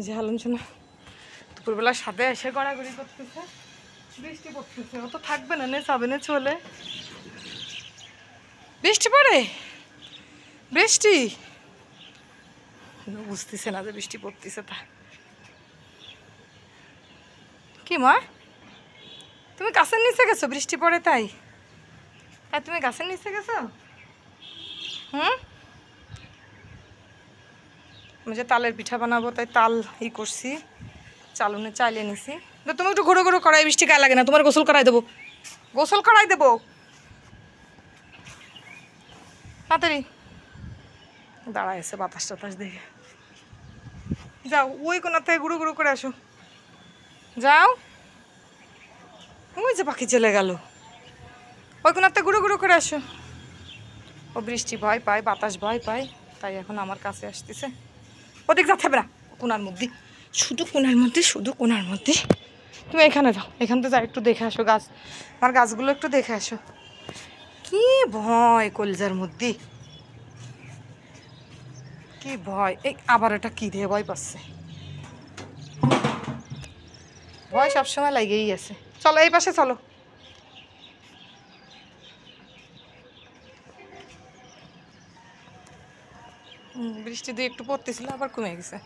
যে আলোচনা দুপুরবেলা সাথে এসে গড়াগড়ি করতেছে, বৃষ্টি পড়তেছে। ও তো থাকবে না, নে যাবে না চলে। বৃষ্টি পড়ে, বৃষ্টি বুঝতেছে না যে বৃষ্টি পড়তেছে। তা কি মা, তুমি গাছের নিচে গেছো? বৃষ্টি পড়ে তাই? তাই তুমি গাছের নিচে গেছো? আমি যে তালের পিঠা বানাবো তাই তাল করছি, চালুনে চাইলে নিছি। তো তুমি একটু ঘুরো ঘুরো করাই, বৃষ্টি গায়ে লাগে না। তোমার গোসল করাই দেবো, গোসল করাই দেবো তাড়াতাড়ি। দাঁড়ায় এসে বাতাস টাতাস দেখে যাও, ওই কোনার থেকে গুঁড়ো গুঁড়ো করে আসো। যাও, ওই যে পাখি চলে গেল, ওই কোনার থেকে গুঁড়ো গুঁড়ো করে আসো। ও বৃষ্টি ভয় পায়, বাতাস ভয় পায়, তাই এখন আমার কাছে আসতেছে। ওদিক যা থাকবে না, কোনার মধ্যে, শুধু কোনার মধ্যে, শুধু কোনার মধ্যে। তুমি এখানে যাও, এখান থেকে যাও, একটু দেখে আসো গাছ, আমার গাছগুলো একটু দেখে আসো। কি ভয় কলজার মধ্যে, কি ভয়। এই আবার এটা কি দিয়ে ভয় পাচ্ছে, ভয় সবসময় লাগেই আছে। চলো এই পাশে চলো। বৃষ্টি দিয়ে একটু পড়তেছিল, আবার কমে গেছে।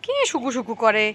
কি শুকু শুকু করে।